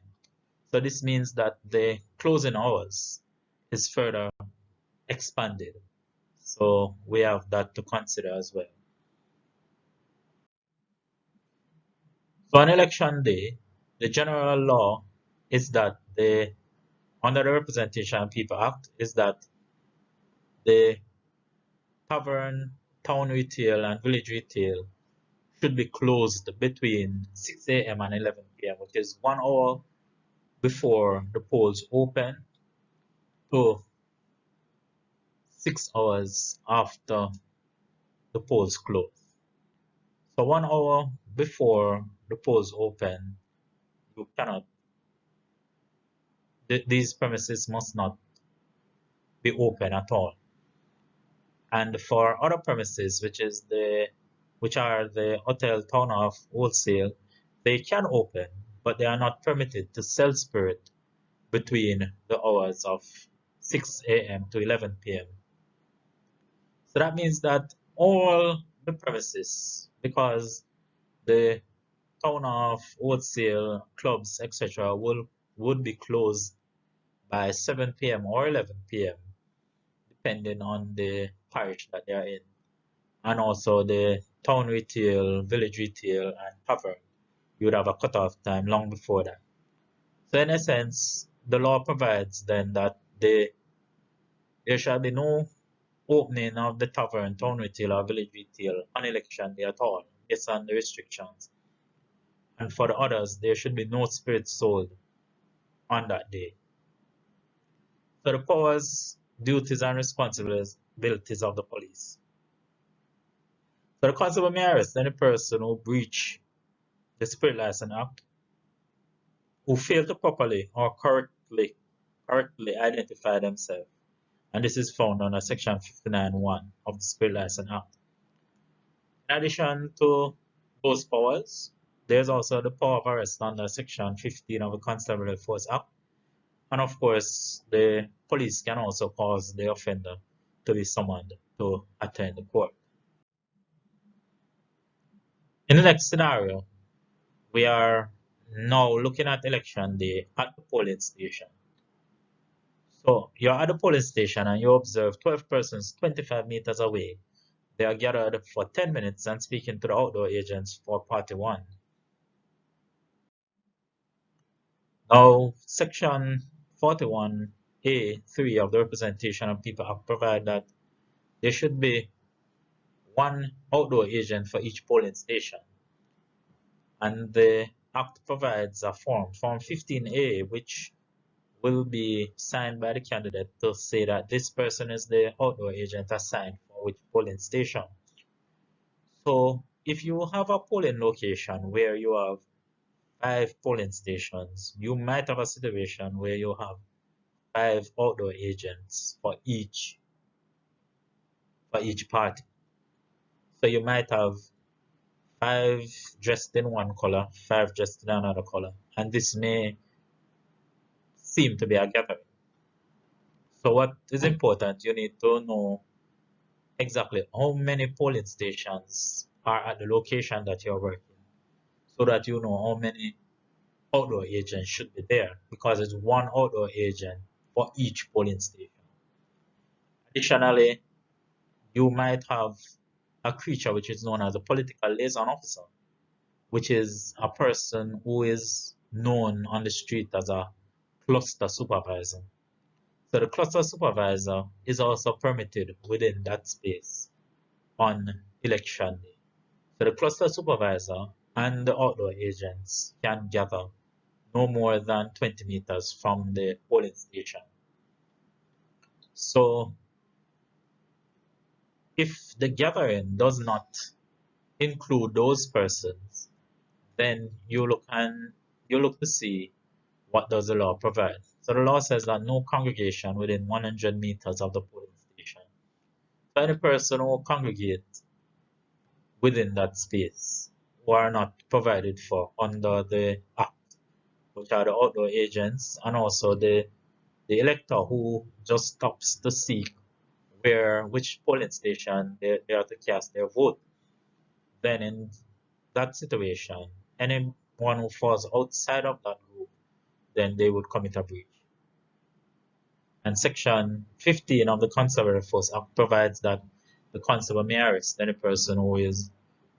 So this means that the closing hours is further expanded. So we have that to consider as well. So on election day, the general law is that under the Representation of People Act is that the tavern, town retail, and village retail should be closed between 6 a.m. and 11 p.m., which is 1 hour before the polls open to 6 hours after the polls close. So 1 hour before the polls open, you cannot, these premises must not be open at all. And for other premises, which are the hotel, townhouse, wholesale, they can open, but they are not permitted to sell spirit between the hours of 6 a.m. to 11 p.m. So that means that all the premises, because the townhouse, wholesale, clubs, etc., would be closed by 7 p.m. or 11 p.m. depending on the parish that they are in. And also the town retail, village retail, and tavern, you would have a cutoff time long before that. So in a sense, the law provides then that there shall be no opening of the tavern, town retail, or village retail on election day at all, based on the restrictions. And for the others, there should be no spirits sold on that day. So the powers, duties, and responsibilities of the police. So the constable may arrest any person who breach the Spirit License Act, who fail to properly or correctly identify themselves. And this is found under Section 59(1) of the Spirit License Act. In addition to those powers, there's also the power of arrest under Section 15 of the Constabulary Force Act. And of course, the police can also cause the offender to be summoned to attend the court. In the next scenario, we are now looking at election day at the polling station. So you're at the polling station and you observe 12 persons 25 meters away. They are gathered for 10 minutes and speaking to the outdoor agents for party 1. Now, Section 41A(3) of the Representation of People Act provide that there should be one outdoor agent for each polling station. And the Act provides a form 15A, which will be signed by the candidate to say that this person is the outdoor agent assigned for which polling station. So if you have a polling location where you have 5 polling stations, you might have a situation where you have 5 outdoor agents for each party. So you might have 5 dressed in one color, 5 dressed in another color, and this may seem to be a gathering. So what is important, you need to know exactly how many polling stations are at the location that you're working, so that you know how many outdoor agents should be there, because it's one outdoor agent for each polling station. Additionally, you might have a creature which is known as a political liaison officer, which is a person who is known on the street as a cluster supervisor. So the cluster supervisor is also permitted within that space on election day. So the cluster supervisor and the outdoor agents can gather no more than 20 meters from the polling station. So if the gathering does not include those persons, then you look to see what does the law provide. So the law says that no congregation within 100 meters of the polling station. So any person who congregates within that space who are not provided for under the Act, which are the outdoor agents and also the elector who just stops to seek which polling station they are to cast their vote. Then in that situation, anyone who falls outside of that group, then they would commit a breach. And Section 15 of the Constabulary Force Act provides that the constable may arrest any person who is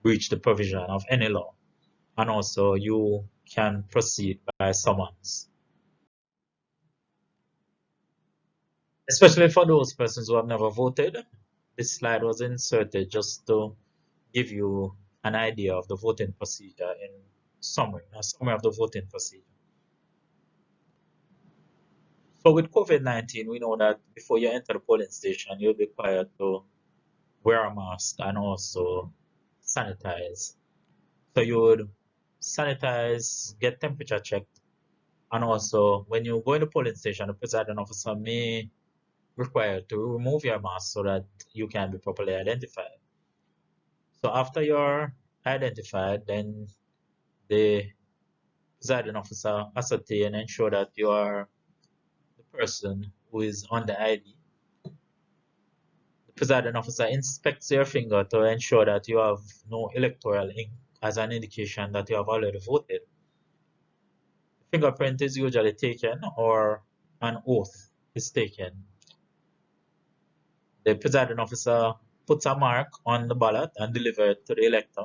breached the provision of any law, and also you can proceed by summons. Especially for those persons who have never voted, this slide was inserted just to give you an idea of the voting procedure in summary, a summary of the voting procedure. So with COVID-19, we know that before you enter the polling station, you'll be required to wear a mask and also sanitize. So you would sanitize, get temperature checked, and also when you go in the polling station, the presiding officer may require to remove your mask so that you can be properly identified. So after you're identified, then the presiding officer ascertain and ensure that you are the person who is on the ID. The presiding officer inspects your finger to ensure that you have no electoral ink as an indication that you have already voted. The fingerprint is usually taken or an oath is taken. The presiding officer puts a mark on the ballot and delivers it to the elector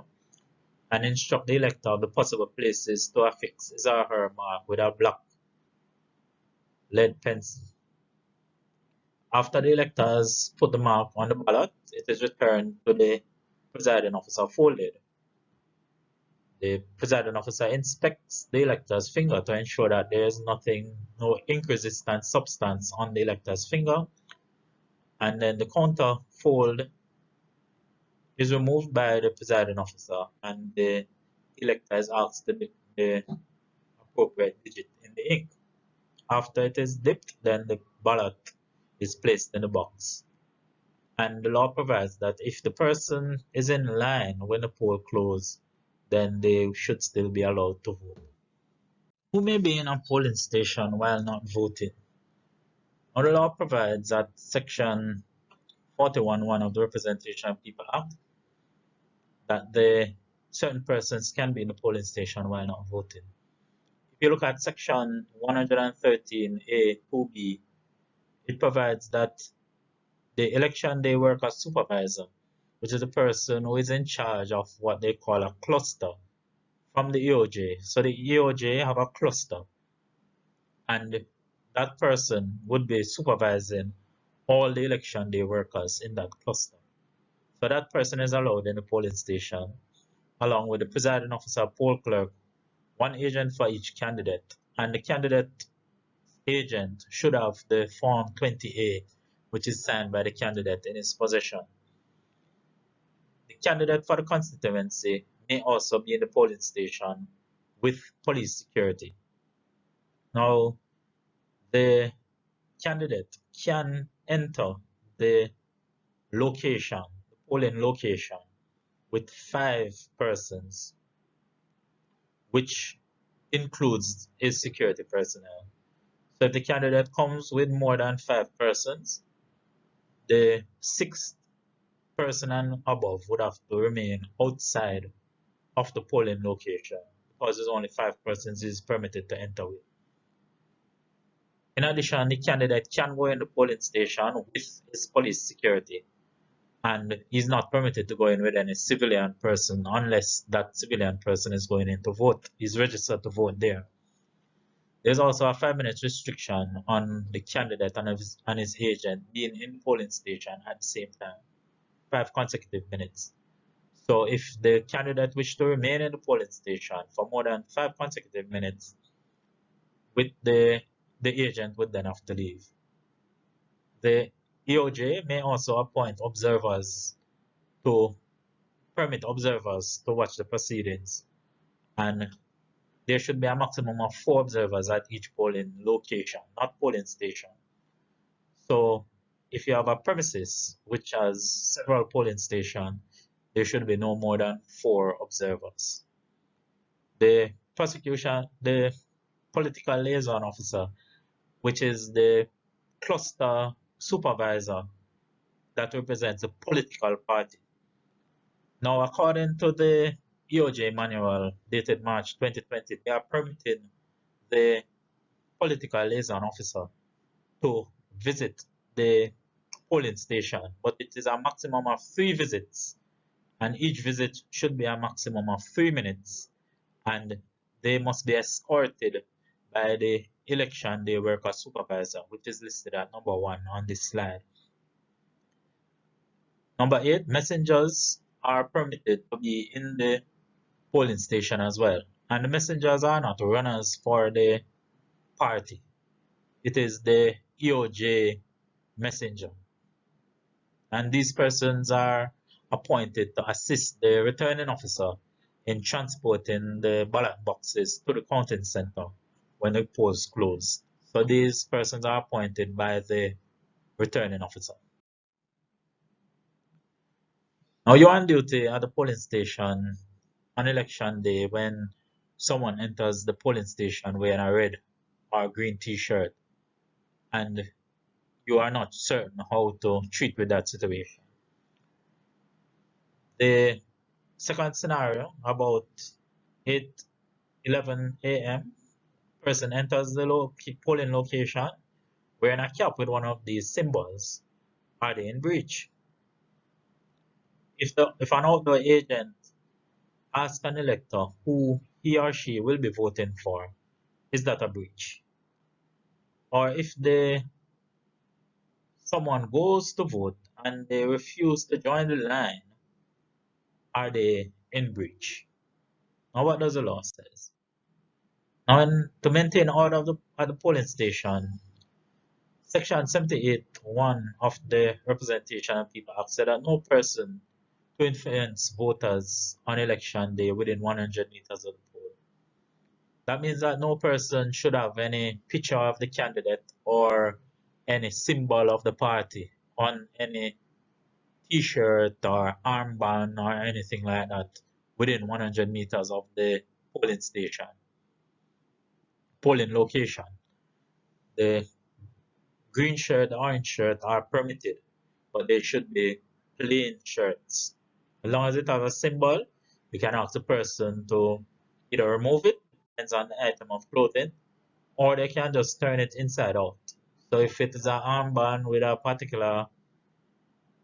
and instruct the elector of the possible places to affix his or her mark with a black lead pencil. After the elector has put the mark on the ballot, it is returned to the presiding officer folded. The presiding officer inspects the elector's finger to ensure that there is no ink-resistant substance on the elector's finger, and then the counter fold is removed by the presiding officer and the elector is asked to dip the appropriate digit in the ink. After it is dipped, then the ballot is placed in the box. And the law provides that if the person is in line when the poll closes, then they should still be allowed to vote. Who may be in a polling station while not voting? Now, the law provides that Section 41(1) of the Representation of People Act that certain persons can be in the polling station while not voting. If you look at Section 113A(2)(b), it provides that the election day worker supervisor, which is the person who is in charge of what they call a cluster from the EOJ. So the EOJ have a cluster, and that person would be supervising all the election day workers in that cluster. So that person is allowed in the polling station, along with the presiding officer, poll clerk, one agent for each candidate, and the candidate agent should have the Form 20A, which is signed by the candidate in his possession. The candidate for the constituency may also be in the polling station with police security. Now, the candidate can enter the location, the polling location, with 5 persons, which includes his security personnel. So if the candidate comes with more than 5 persons, the 6th person and above would have to remain outside of the polling location because there's only 5 persons is permitted to enter with. In addition, the candidate can go in the polling station with his police security, and he's not permitted to go in with any civilian person unless that civilian person is going in to vote. He's registered to vote there. There's also a 5-minute restriction on the candidate and his agent being in the polling station at the same time, 5 consecutive minutes. So if the candidate wishes to remain in the polling station for more than 5 consecutive minutes, with the agent would then have to leave. The EOJ may also appoint observers to permit observers to watch the proceedings, and there should be a maximum of 4 observers at each polling location, not polling station. So if you have a premises which has several polling stations, there should be no more than 4 observers. The political liaison officer, which is the cluster supervisor, that represents a political party. Now, according to the EOJ manual dated March 2020, they are permitting the political liaison officer to visit the polling station, but it is a maximum of 3 visits, and each visit should be a maximum of 3 minutes, and they must be escorted by the election day worker supervisor, which is listed at number 1 on this slide. Number 8, messengers are permitted to be in the polling station as well. And the messengers are not runners for the party. It is the EOJ messenger. And these persons are appointed to assist the returning officer in transporting the ballot boxes to the counting center when the polls close. So these persons are appointed by the returning officer. Now you're on duty at the polling station on election day when someone enters the polling station wearing a red or green t-shirt and you are not certain how to treat with that situation. The second scenario, about 8:11 a.m., person enters the polling location wearing a cap with one of these symbols. Are they in breach? If an outdoor agent asks an elector who he or she will be voting for, is that a breach? Or if someone goes to vote and they refuse to join the line, are they in breach? Now, what does the law says? Now, to maintain order at the polling station, Section 78(1) of the Representation of People Act said that no person to influence voters on election day within 100 meters of the poll. That means that no person should have any picture of the candidate or any symbol of the party on any t-shirt or armband or anything like that within 100 meters of the polling station, polling location. The green shirt, the orange shirt are permitted, but they should be plain shirts. As long as it has a symbol, you can ask the person to either remove it, depends on the item of clothing, or they can just turn it inside out. So if it is an armband with a particular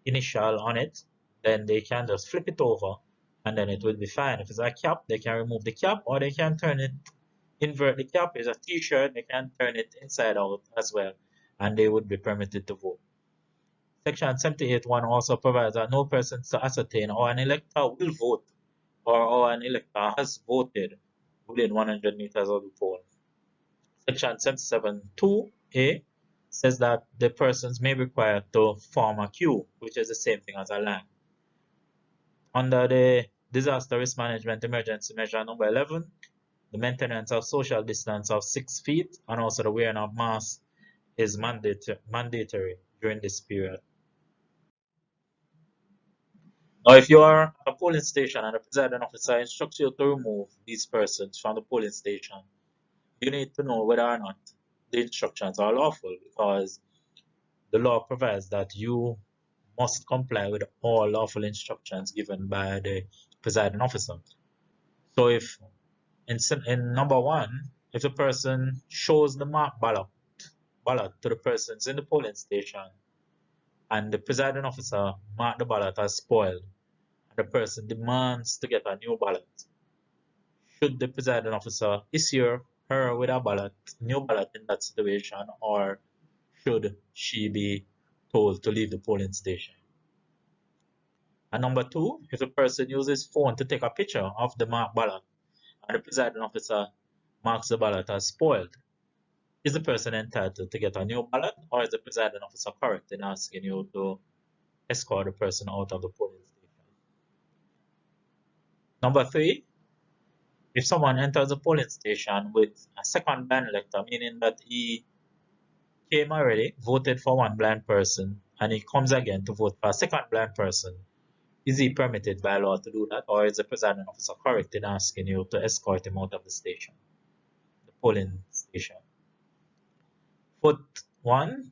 initial on it, then they can just flip it over and then it will be fine. If it's a cap, they can remove the cap or they can turn it, invert the cap. If it's a t-shirt, they can turn it inside out as well and they would be permitted to vote. Section 78(1) also provides that no person to ascertain how an elector will vote or how an elector has voted within 100 meters of the poll. Section 77(2)(a) says that the persons may be required to form a queue, which is the same thing as a line. Under the Disaster Risk Management Emergency Measure number 11, the maintenance of social distance of 6 feet and also the wearing of masks is mandatory during this period. Now, if you are at a polling station and the presiding officer instructs you to remove these persons from the polling station, you need to know whether or not the instructions are lawful because the law provides that you must comply with all lawful instructions given by the presiding officer. So if in number 1, if the person shows the marked ballot to the persons in the polling station and the presiding officer marked the ballot as spoiled and the person demands to get a new ballot, should the presiding officer issue her with a new ballot in that situation, or should she be told to leave the polling station? And number 2, if the person uses phone to take a picture of the marked ballot and the presiding officer marks the ballot as spoiled, is the person entitled to get a new ballot, or is the presiding officer correct in asking you to escort the person out of the polling station? Number 3, if someone enters the polling station with a second blind elector, meaning that he came already, voted for one blind person, and he comes again to vote for a second blind person, is he permitted by law to do that, or is the presiding officer correct in asking you to escort him out of the station, the polling station? Foot 1,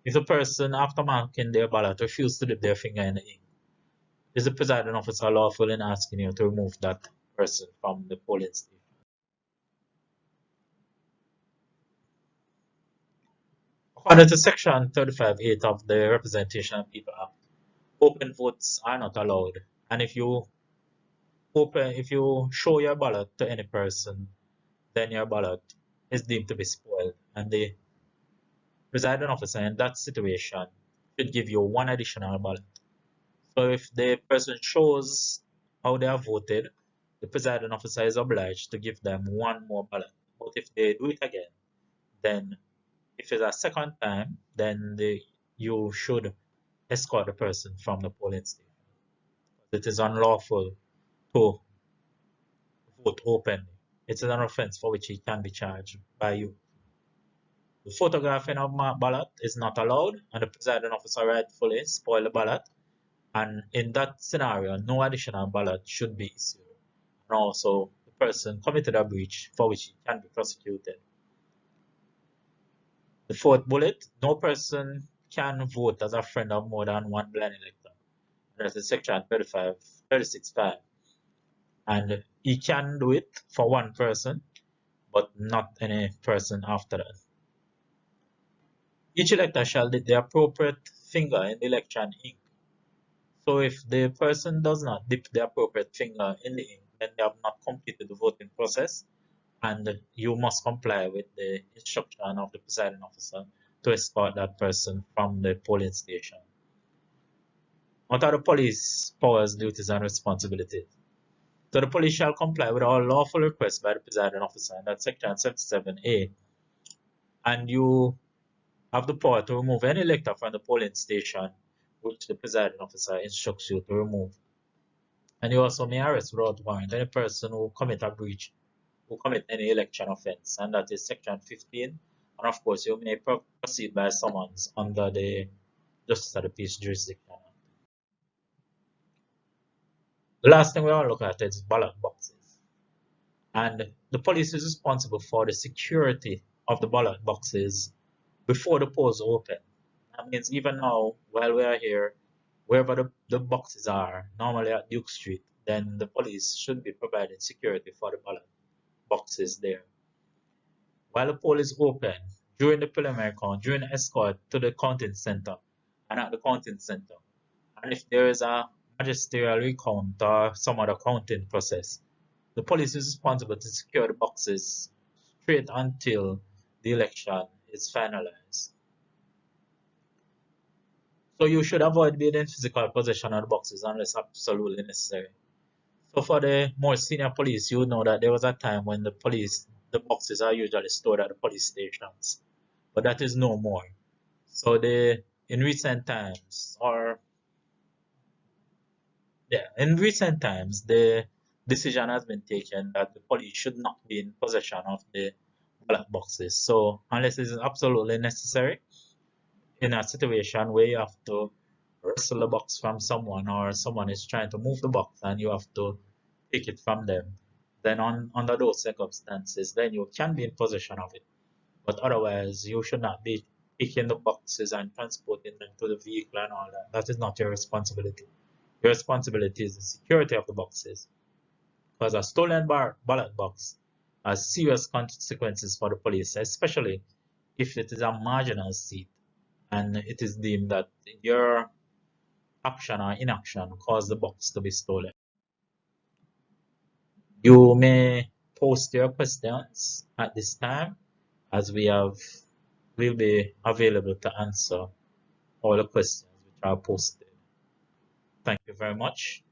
If the person, after marking their ballot, refuses to dip their finger in the ink, is the presiding officer lawful in asking you to remove that person from the polling station? According to Section 35(8) of the Representation of People Act, open votes are not allowed, and if you show your ballot to any person, then your ballot is deemed to be spoiled, and the presiding officer in that situation should give you one additional ballot. So if the person shows how they have voted, the presiding officer is obliged to give them one more ballot. But if they do it again, then if it's a second time, then you should escort the person from the polling station. It is unlawful to vote openly. It is an offense for which he can be charged by you. The photographing of marked ballot is not allowed, and the presiding officer rightfully spoil the ballot. And in that scenario, no additional ballot should be issued. And also, the person committed a breach for which he can be prosecuted. The fourth bullet, no person can vote as a friend of more than one blind elector. That is Section 36(5). And he can do it for one person, but not any person after that. Each elector shall dip the appropriate finger in the election ink. So if the person does not dip the appropriate finger in the ink, then they have not completed the voting process, and you must comply with the instruction of the presiding officer to escort that person from the polling station. What are the police powers, duties, and responsibilities? So the police shall comply with all lawful requests by the presiding officer, and that's Section 77(a). And you have the power to remove any elector from the polling station which the presiding officer instructs you to remove. And you also may arrest without warrant any person who commit a breach, who commit any election offense, and that is Section 15. And of course, you may proceed by summons under the Justice of the Peace jurisdiction. The last thing we want to look at is ballot boxes. And the police is responsible for the security of the ballot boxes before the polls open. That means even now, while we are here, wherever the boxes are, normally at Duke Street, then the police should be providing security for the ballot boxes there. While the poll is open, during the preliminary count, during the escort to the counting center and at the counting center, and if there is a magisterial recount or some other counting process, the police is responsible to secure the boxes straight until the election is finalized. So you should avoid being in physical possession of the boxes unless absolutely necessary. So for the more senior police, you know that there was a time when the boxes are usually stored at the police stations, but that is no more. So in recent times, the decision has been taken that the police should not be in possession of the ballot boxes. So unless it is absolutely necessary, in a situation where you have to wrestle the box from someone or someone is trying to move the box and you have to take it from them, then under those circumstances, then you can be in possession of it. But otherwise, you should not be picking the boxes and transporting them to the vehicle and all that. That is not your responsibility. Your responsibility is the security of the boxes. Because a stolen ballot box has serious consequences for the police, especially if it is a marginal seat and it is deemed that your action or inaction caused the box to be stolen. You may post your questions at this time, as will be available to answer all the questions which are posted. Thank you very much.